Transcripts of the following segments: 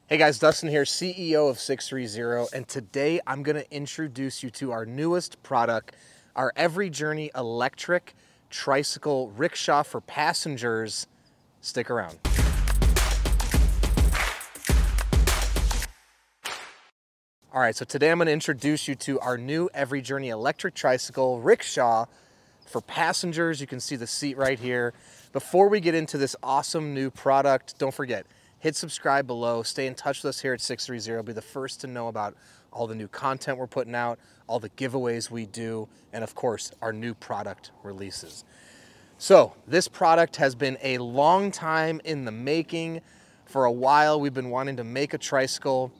Hey guys, Dustin here, CEO of 630, and today I'm going to introduce you to our newest product, our Every Journey electric tricycle rickshaw for passengers. Stick around. All right, so today I'm going to introduce you to our new Every Journey electric tricycle rickshaw for passengers. You can see the seat right here. Before we get into this awesome new product, don't forget, hit subscribe below, stay in touch with us here at 630, be the first to know about all the new content we're putting out, all the giveaways we do, and of course, our new product releases. So this product has been a long time in the making. For a while, we've been wanting to make a tricycle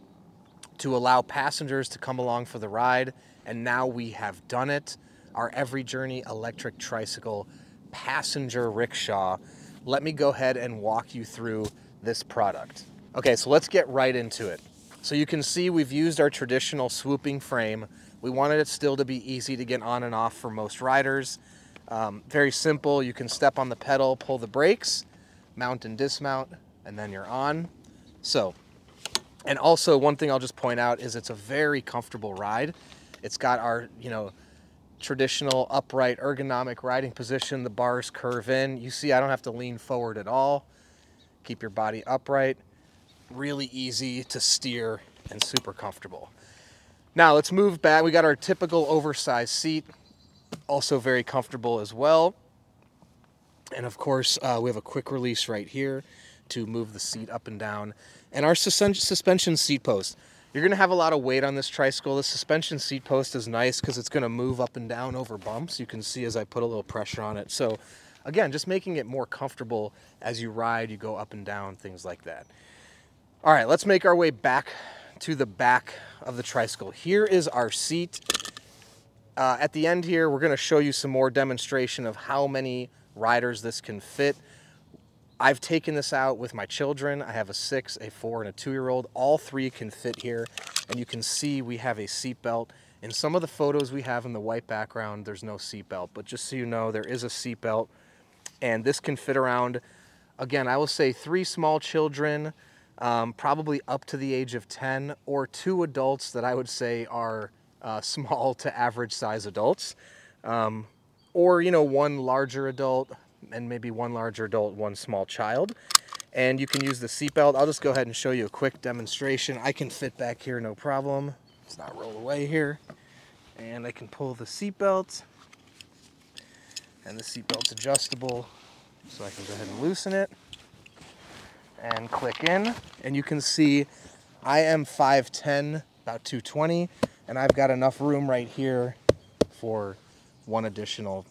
to allow passengers to come along for the ride, and now we have done it. Our Every Journey electric tricycle passenger rickshaw. Let me go ahead and walk you through this product. Okay, so let's get right into it. So you can see we've used our traditional swooping frame. We wanted it still to be easy to get on and off for most riders. Very simple. You can step on the pedal, pull the brakes, mount and dismount, and then you're on. And also one thing I'll just point out is it's a very comfortable ride. It's got our, traditional upright ergonomic riding position. The bars curve in. You see I don't have to lean forward at all. Keep your body upright. Really easy to steer and super comfortable. Now let's move back. We got our typical oversized seat. Also very comfortable as well. And of course, we have a quick release right here to move the seat up and down. And our suspension seat post. You're going to have a lot of weight on this tricycle. The suspension seat post is nice because it's going to move up and down over bumps. You can see as I put a little pressure on it. So again, just making it more comfortable as you ride, you go up and down, things like that. All right, let's make our way back to the back of the tricycle. Here is our seat. At the end here, we're going to show you some more demonstration of how many riders this can fit. I've taken this out with my children. I have a 6, a 4, and a 2-year-old. All three can fit here, and you can see we have a seat belt. In some of the photos we have in the white background, there's no seat belt, but just so you know, there is a seat belt, and this can fit around, again, I will say 3 small children, probably up to the age of 10, or 2 adults that I would say are small to average size adults, or, 1 larger adult, and maybe 1 larger adult, 1 small child. And you can use the seatbelt. I'll just go ahead and show you a quick demonstration. I can fit back here, no problem. It's not roll away here. And I can pull the seatbelt. And the seatbelt's adjustable, so I can go ahead and loosen it. And click in. And you can see I am 5'10", about 220, and I've got enough room right here for 1 additional,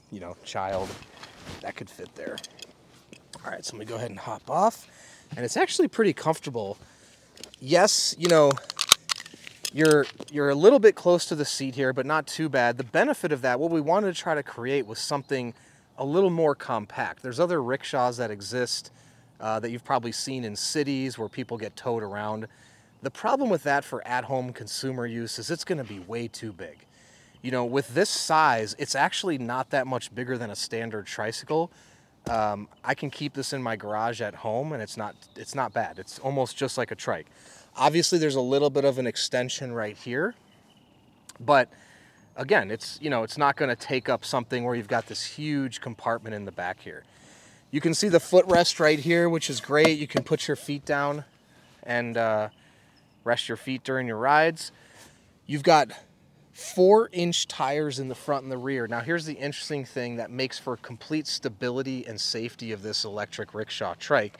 child that could fit there. All right, so let me go ahead and hop off. And it's actually pretty comfortable. Yes, you're a little bit close to the seat here, but not too bad. The benefit of that, what we wanted to try to create was something a little more compact. There's other rickshaws that exist that you've probably seen in cities where people get towed around. The problem with that for at-home consumer use is it's going to be way too big. With this size, it's actually not that much bigger than a standard tricycle. I can keep this in my garage at home, and it's not bad. It's almost just like a trike. Obviously, there's a little bit of an extension right here, but again, it's not going to take up something where you've got this huge compartment in the back here. You can see the footrest right here, which is great. You can put your feet down and rest your feet during your rides. You've got 4-inch tires in the front and the rear. Now here's the interesting thing that makes for complete stability and safety of this electric rickshaw trike.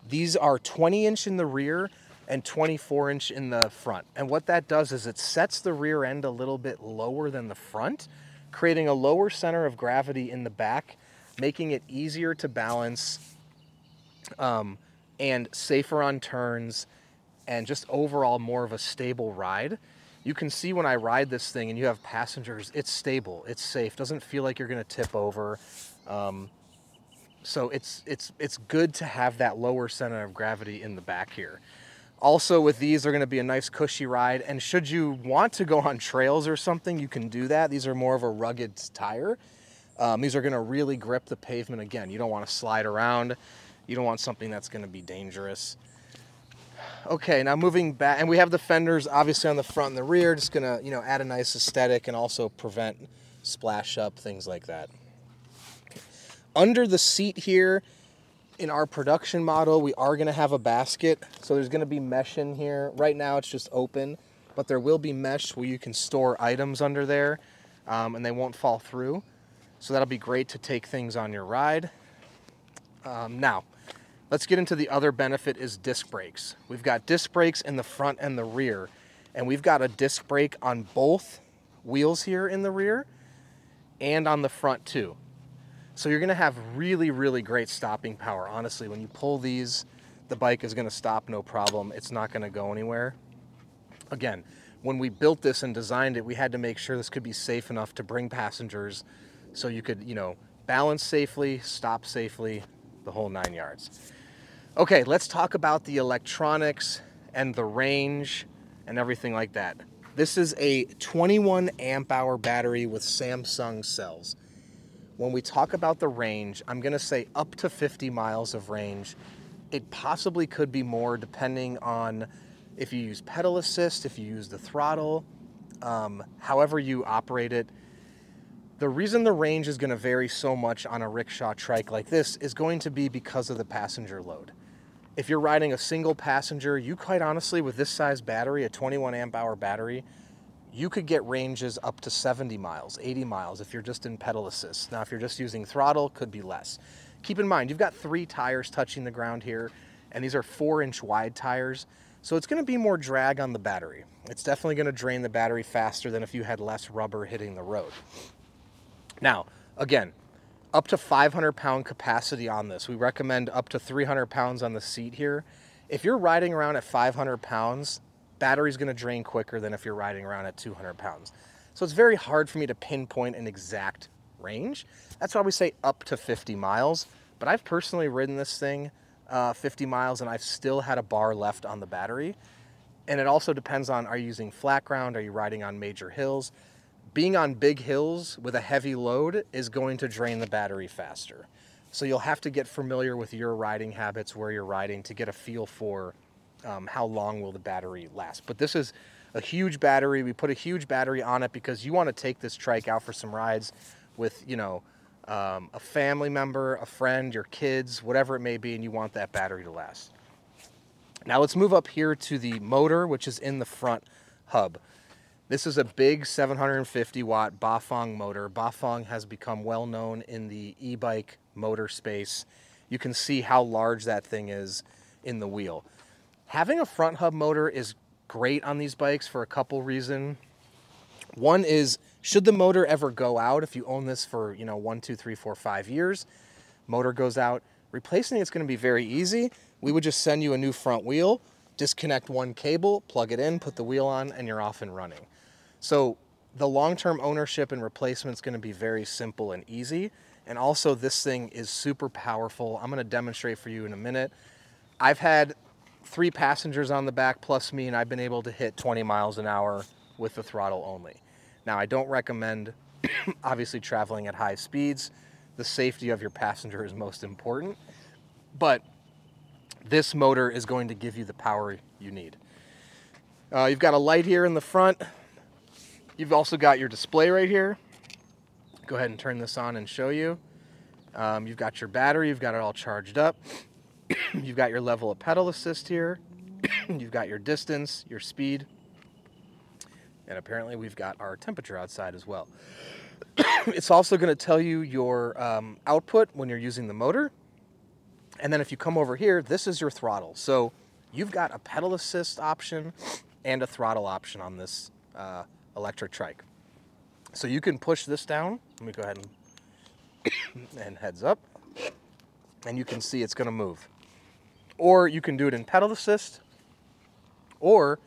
These are 20-inch in the rear and 24-inch in the front. And what that does is it sets the rear end a little bit lower than the front, creating a lower center of gravity in the back, making it easier to balance and safer on turns, and just overall more of a stable ride. You can see when I ride this thing and you have passengers, it's stable, it's safe, doesn't feel like you're gonna tip over. So it's good to have that lower center of gravity in the back here. Also with these, they're gonna be a nice cushy ride, and should you want to go on trails or something, you can do that. These are more of a rugged tire. These are gonna really grip the pavement. Again, you don't wanna slide around. You don't want something that's gonna be dangerous. Okay, now moving back, and we have the fenders obviously on the front and the rear, just gonna, you know, add a nice aesthetic and also prevent splash up, things like that. Under the seat here, in our production model, we are gonna have a basket. So there's gonna be mesh in here. Right now it's just open, but there will be mesh where you can store items under there and they won't fall through. So that'll be great to take things on your ride. Now, let's get into the other benefit is disc brakes. We've got disc brakes in the front and the rear, and we've got a disc brake on both wheels here in the rear and on the front too. So you're gonna have really, really great stopping power. Honestly, when you pull these, the bike is gonna stop no problem. It's not gonna go anywhere. Again, when we built this and designed it, we had to make sure this could be safe enough to bring passengers so you could, you know, balance safely, stop safely, the whole 9 yards. Okay, let's talk about the electronics and the range and everything like that. This is a 21 amp hour battery with Samsung cells. When we talk about the range, I'm gonna say up to 50 miles of range. It possibly could be more depending on if you use pedal assist, if you use the throttle, however you operate it. The reason the range is gonna vary so much on a rickshaw trike like this is going to be because of the passenger load. If you're riding a single passenger, you quite honestly, with this size battery, a 21 amp hour battery, you could get ranges up to 70 miles, 80 miles if you're just in pedal assist. Now, if you're just using throttle, could be less. Keep in mind, you've got 3 tires touching the ground here, and these are 4-inch wide tires, so it's gonna be more drag on the battery. It's definitely gonna drain the battery faster than if you had less rubber hitting the road. Now, again, up to 500-pound capacity on this. We recommend up to 300 pounds on the seat here. If you're riding around at 500 pounds, battery's gonna drain quicker than if you're riding around at 200 pounds. So it's very hard for me to pinpoint an exact range. That's why we say up to 50 miles. But I've personally ridden this thing 50 miles and I've still had a bar left on the battery. And it also depends on, are you using flat ground? Are you riding on major hills? Being on big hills with a heavy load is going to drain the battery faster. So you'll have to get familiar with your riding habits, where you're riding, to get a feel for how long will the battery last. But this is a huge battery. We put a huge battery on it because you want to take this trike out for some rides with, you know, a family member, a friend, your kids, whatever it may be, and you want that battery to last. Now let's move up here to the motor, which is in the front hub. This is a big 750 watt Bafang motor. Bafang has become well known in the e-bike motor space. You can see how large that thing is in the wheel. Having a front hub motor is great on these bikes for a couple reasons. One is, should the motor ever go out, if you own this for, you know, 1, 2, 3, 4, 5 years, motor goes out, replacing it's going to be very easy. We would just send you a new front wheel, disconnect one cable, plug it in, put the wheel on, and you're off and running. So the long-term ownership and replacement is going to be very simple and easy. And also this thing is super powerful. I'm going to demonstrate for you in a minute. I've had 3 passengers on the back plus me, and I've been able to hit 20 miles an hour with the throttle only. Now, I don't recommend obviously traveling at high speeds. The safety of your passenger is most important, but this motor is going to give you the power you need. You've got a light here in the front. You've also got your display right here. Go ahead and turn this on and show you. You've got your battery, you've got it all charged up. You've got your level of pedal assist here. You've got your distance, your speed. And apparently we've got our temperature outside as well. It's also going to tell you your output when you're using the motor. And then if you come over here, this is your throttle. So you've got a pedal assist option and a throttle option on this electric trike. So you can push this down. Let me go ahead and heads up. And you can see it's going to move. Or you can do it in pedal assist, or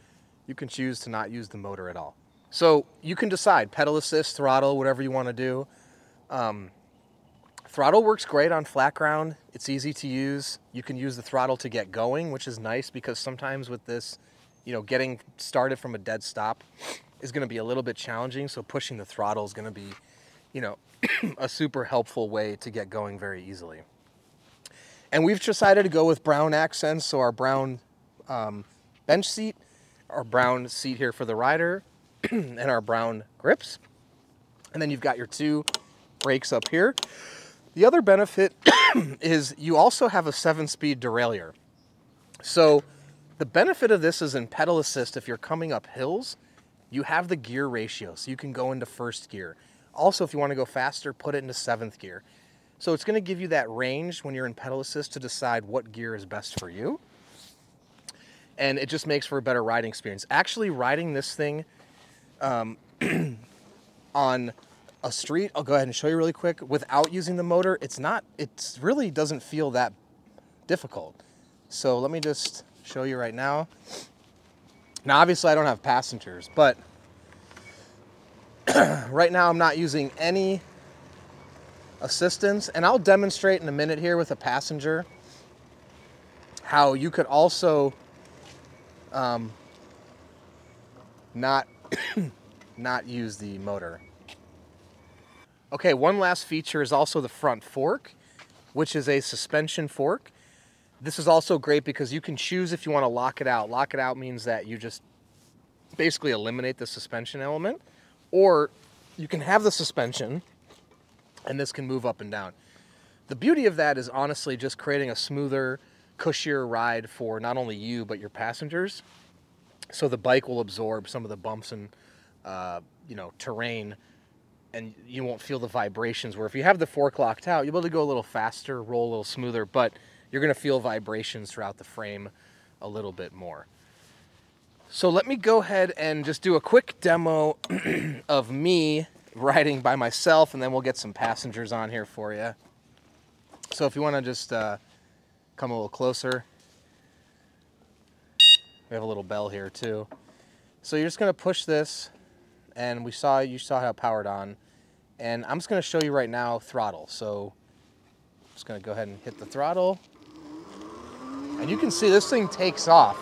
you can choose to not use the motor at all. So you can decide, pedal assist, throttle, whatever you want to do. Throttle works great on flat ground. It's easy to use. You can use the throttle to get going, which is nice because sometimes with this, you know, getting started from a dead stop is going to be a little bit challenging. So pushing the throttle is going to be, you know, a super helpful way to get going very easily. And we've decided to go with brown accents, so our brown bench seat, our brown seat here for the rider, and our brown grips. And then you've got your 2 brakes up here. The other benefit is you also have a 7-speed derailleur. So the benefit of this is in pedal assist, if you're coming up hills, you have the gear ratio, so you can go into 1st gear. Also, if you want to go faster, put it into 7th gear. So it's going to give you that range when you're in pedal assist to decide what gear is best for you. And it just makes for a better riding experience. Actually, riding this thing on a street, I'll go ahead and show you really quick, without using the motor, it really doesn't feel that difficult. So let me just show you right now. Now, obviously I don't have passengers, but right now I'm not using any assistance, and I'll demonstrate in a minute here with a passenger how you could also not use the motor. Okay, one last feature is also the front fork, which is a suspension fork. This is also great because you can choose if you want to lock it out. Lock it out means that you just basically eliminate the suspension element, or you can have the suspension and this can move up and down. The beauty of that is honestly just creating a smoother, cushier ride for not only you, but your passengers. So the bike will absorb some of the bumps and terrain, and you won't feel the vibrations, where if you have the fork locked out, you'll be able to go a little faster, roll a little smoother, but you're going to feel vibrations throughout the frame a little bit more. So let me go ahead and just do a quick demo of me riding by myself, and then we'll get some passengers on here for you. So if you want to just come a little closer. We have a little bell here too. So you're just going to push this, and you saw how it powered on. And I'm just going to show you right now throttle. So I'm just going to go ahead and hit the throttle. And you can see this thing takes off.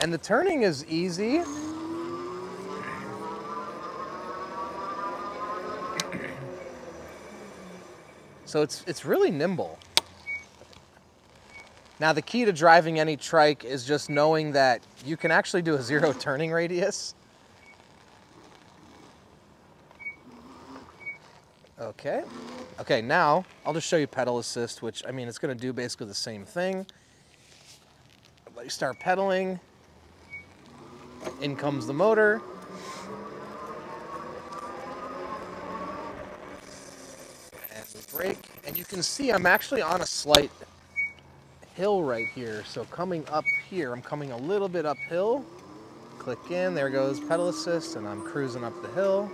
And the turning is easy. So it's really nimble. Now the key to driving any trike is just knowing that you can actually do a 0 turning radius. Okay. Okay, now I'll just show you pedal assist, which, I mean, it's going to do basically the same thing. Let you start pedaling. In comes the motor. And we brake. And you can see I'm actually on a slight hill right here. So coming up here, I'm coming a little bit uphill. Click in, there goes pedal assist, and I'm cruising up the hill.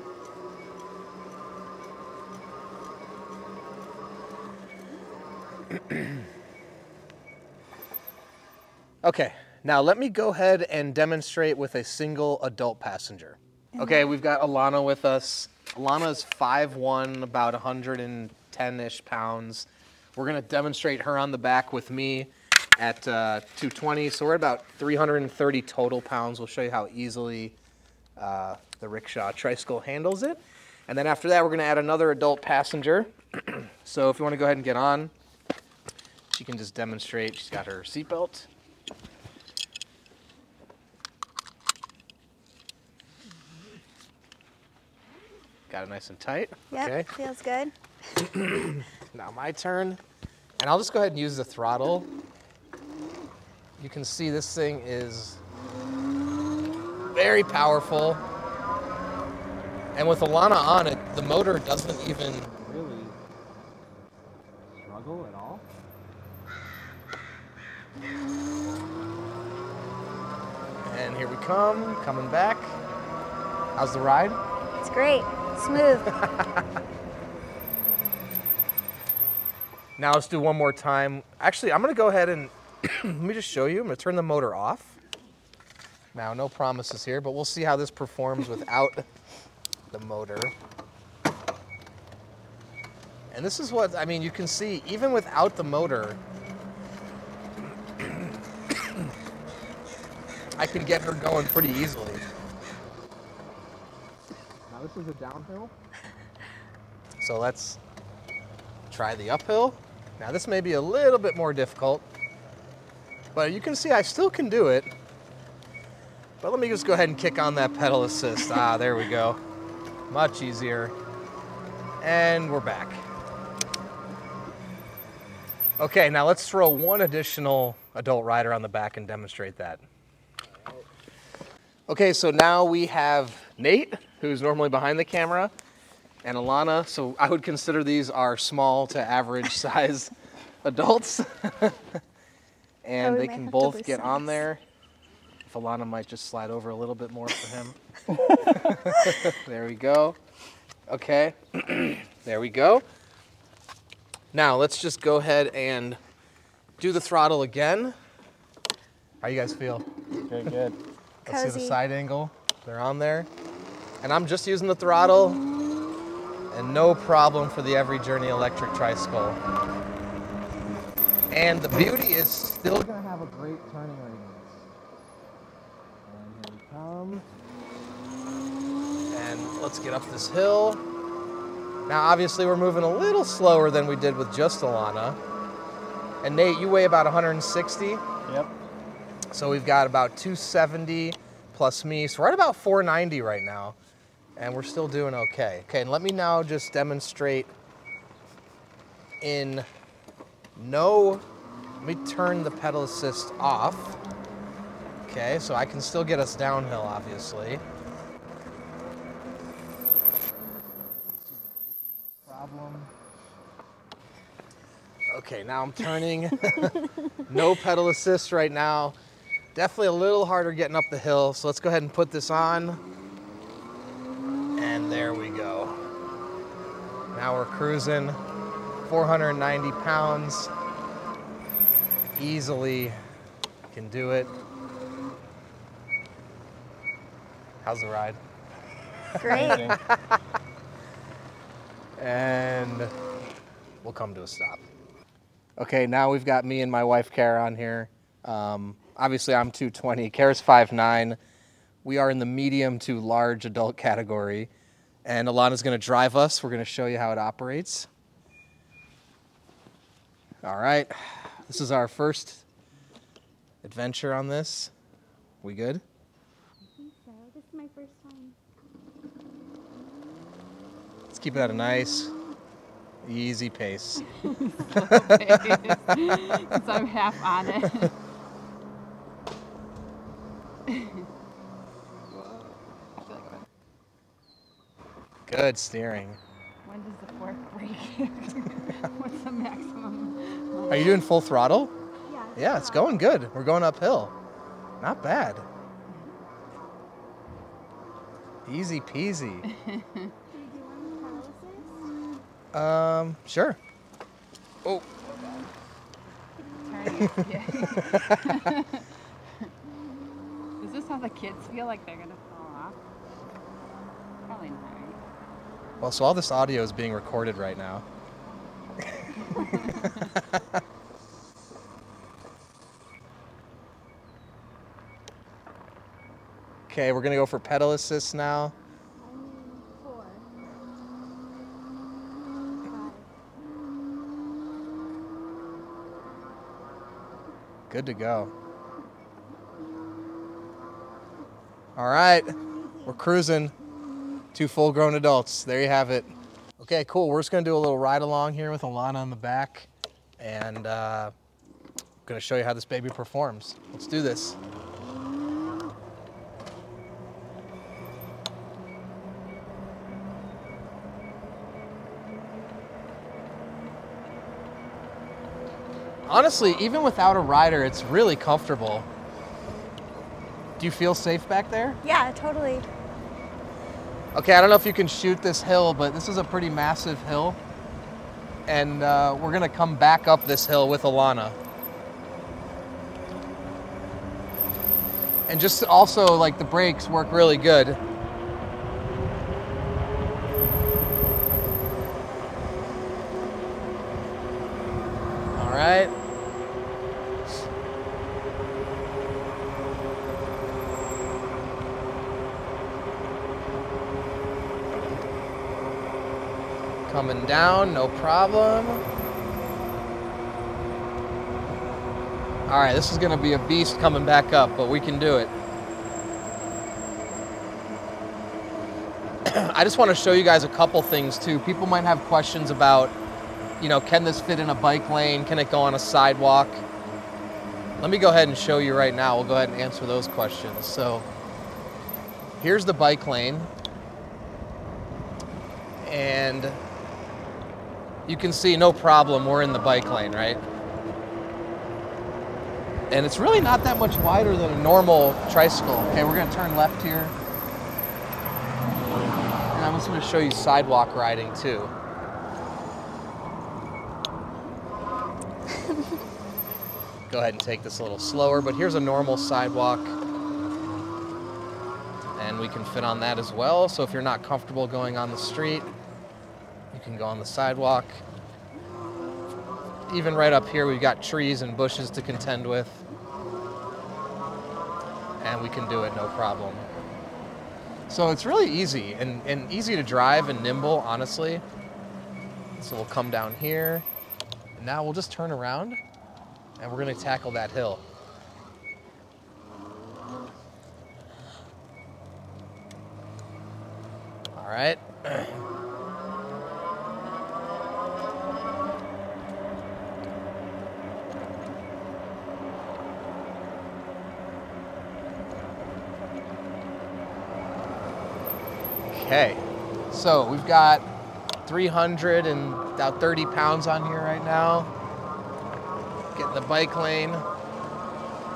Okay, now let me go ahead and demonstrate with a single adult passenger. Okay, we've got Alana with us. Alana's 5'1", about 110-ish pounds. We're gonna demonstrate her on the back with me at 220, so we're at about 330 total pounds. We'll show you how easily the Rickshaw Tricycle handles it. And then after that, we're gonna add another adult passenger. So if you wanna go ahead and get on, she can just demonstrate. She's got her seatbelt. Got it nice and tight. Yep, okay. Feels good. Now my turn. And I'll just go ahead and use the throttle. You can see this thing is very powerful. And with Alana on it, the motor doesn't even really struggle at all. And here we come, coming back. How's the ride? It's great. Smooth. Now let's do one more time. Actually, I'm gonna go ahead and let me just show you. I'm gonna turn the motor off. Now, no promises here, but we'll see how this performs without the motor. And this is what, I mean, you can see, even without the motor, I can get her going pretty easily. Now this is a downhill. So let's try the uphill. Now this may be a little bit more difficult, but you can see I still can do it. But let me just go ahead and kick on that pedal assist. Ah, there we go. Much easier. And we're back. Okay, now let's throw one additional adult rider on the back and demonstrate that. Okay, so now we have Nate, who's normally behind the camera, and Alana. So I would consider these our small to average size adults. And they can both get on there. If Alana might just slide over a little bit more for him. There we go. Okay, there we go. Now let's just go ahead and do the throttle again. How you guys feel? Very good. Let's see the side angle. They're on there. And I'm just using the throttle, and no problem for the Every Journey electric tricycle. And the beauty is still gonna have a great turning radius. And here we come. And let's get up this hill. Now obviously we're moving a little slower than we did with just Alana. And Nate, you weigh about 160. Yep. So we've got about 270 plus me. So we're at about 490 right now. And we're still doing okay. Okay, and let me now just demonstrate in no, let me turn the pedal assist off. Okay, so I can still get us downhill, obviously. Problem. Okay, now I'm turning. No pedal assist right now. Definitely a little harder getting up the hill, so let's go ahead and put this on. And there we go. Now we're cruising 490 pounds. Easily can do it. How's the ride? Great. And we'll come to a stop. Okay, now we've got me and my wife Kara on here. Obviously I'm 220, Kara's 5'9". We are in the medium to large adult category, and Alana's gonna drive us. We're gonna show you how it operates. All right, this is our first adventure on this. We good? I think so. This is my first time. Let's keep it at a nice, easy pace. Because I'm half on it. Good steering. When does the fork break? What's the maximum? Are you doing full throttle? Yeah. Yeah, it's going good. We're going uphill. Not bad. Easy peasy. Do you want pedal assist? Sure. Oh. Turning it, yeah. Is this how the kids feel like they're gonna fall off? Probably not, right? Well, so all this audio is being recorded right now. Okay, we're gonna go for pedal assist now. I need 4. 5. Good to go. All right, we're cruising. 2 full-grown adults. There you have it. Okay, cool. We're just gonna do a little ride along here with Alana in the back, and I'm gonna show you how this baby performs. Let's do this. Honestly, even without a rider, it's really comfortable. Do you feel safe back there? Yeah, totally. Okay, I don't know if you can shoot this hill, but this is a pretty massive hill. And we're gonna come back up this hill with Alana. And just also, like, the brakes work really good. All right. coming down, no problem. All right, this is gonna be a beast coming back up, but we can do it. I just want to show you guys a couple things too. People might have questions about, you know, can this fit in a bike lane? Can it go on a sidewalk? Let me go ahead and show you right now. We'll go ahead and answer those questions. So here's the bike lane. And you can see no problem, we're in the bike lane, right? And it's really not that much wider than a normal tricycle. Okay, we're gonna turn left here. And I'm just gonna show you sidewalk riding too. Go ahead and take this a little slower, but here's a normal sidewalk. And we can fit on that as well. So if you're not comfortable going on the street, you can go on the sidewalk. Even right up here, we've got trees and bushes to contend with. And we can do it no problem. So it's really easy and easy to drive and nimble, honestly. So we'll come down here. And now we'll just turn around and we're gonna tackle that hill. All right. Okay, so we've got 330 pounds on here right now. Getting the bike lane.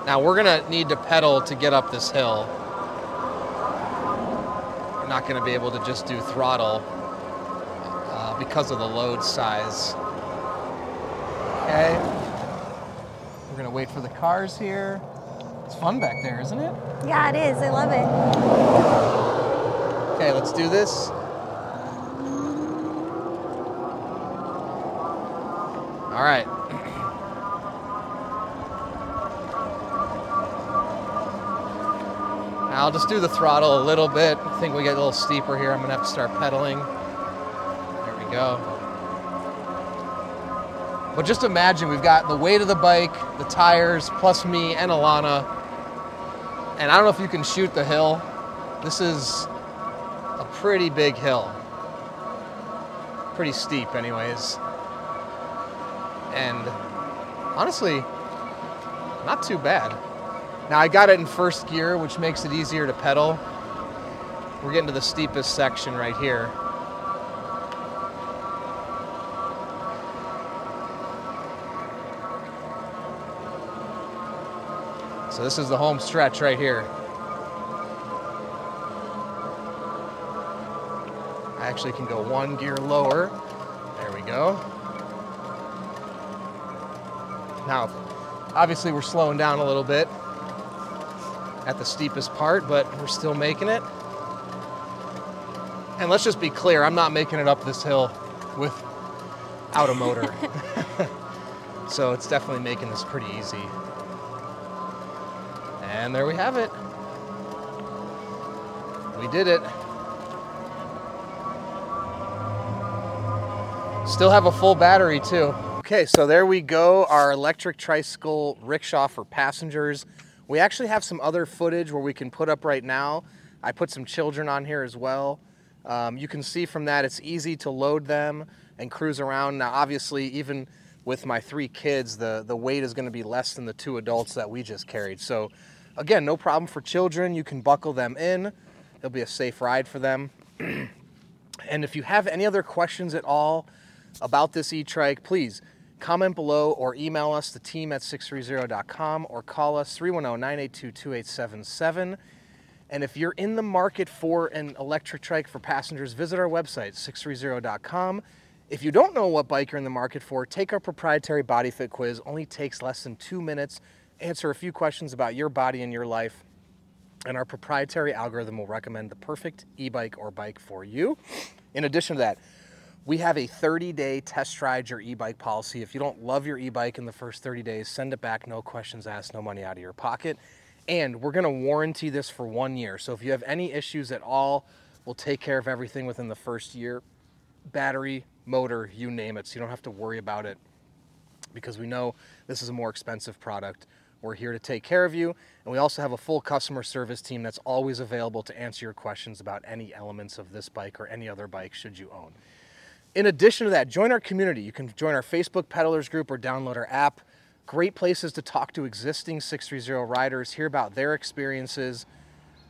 Now we're gonna need to pedal to get up this hill. We're not gonna be able to just do throttle because of the load size. Okay, we're gonna wait for the cars here. It's fun back there, isn't it? Yeah, it is. I love it. Okay, let's do this. All right. I'll just do the throttle a little bit. I think we get a little steeper here. I'm gonna have to start pedaling. There we go. But just imagine we've got the weight of the bike, the tires, plus me and Alana. And I don't know if you can shoot the hill. This is a pretty big hill. Pretty steep anyways. And honestly, not too bad. Now I got it in first gear, which makes it easier to pedal. We're getting to the steepest section right here. So this is the home stretch right here. I actually can go one gear lower. There we go. Now, obviously we're slowing down a little bit at the steepest part, but we're still making it. And let's just be clear, I'm not making it up this hill without a motor. So it's definitely making this pretty easy. And there we have it. We did it. Still have a full battery too. Okay, so there we go, our electric tricycle rickshaw for passengers. We actually have some other footage where we can put up right now. I put some children on here as well. You can see from that it's easy to load them and cruise around. Now obviously even with my 3 kids, the weight is gonna be less than the 2 adults that we just carried. So again, no problem for children. You can buckle them in. It'll be a safe ride for them. And if you have any other questions at all about this e-trike, please comment below or email us, the team at sixthreezero.com, or call us 310-982-2877. And if you're in the market for an electric trike for passengers, visit our website, sixthreezero.com. If you don't know what bike you're in the market for, take our proprietary body fit quiz. Only takes less than 2 minutes. Answer a few questions about your body and your life, and our proprietary algorithm will recommend the perfect e-bike or bike for you. In addition to that, we have a 30-day test ride your e-bike policy. If you don't love your e-bike in the first 30 days, send it back, no questions asked, no money out of your pocket. And we're gonna warranty this for 1 year. So if you have any issues at all, we'll take care of everything within the first year. Battery, motor, you name it, so you don't have to worry about it, because we know this is a more expensive product. We're here to take care of you, and we also have a full customer service team that's always available to answer your questions about any elements of this bike or any other bike should you own. In addition to that, join our community. You can join our Facebook Peddlers group or download our app. Great places to talk to existing 630 riders, hear about their experiences,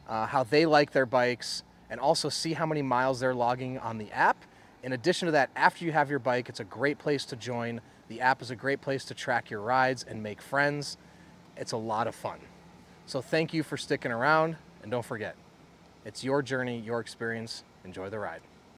how they like their bikes, and also see how many miles they're logging on the app. In addition to that, after you have your bike, it's a great place to join. The app is a great place to track your rides and make friends. It's a lot of fun. So thank you for sticking around, and don't forget, it's your journey, your experience. Enjoy the ride.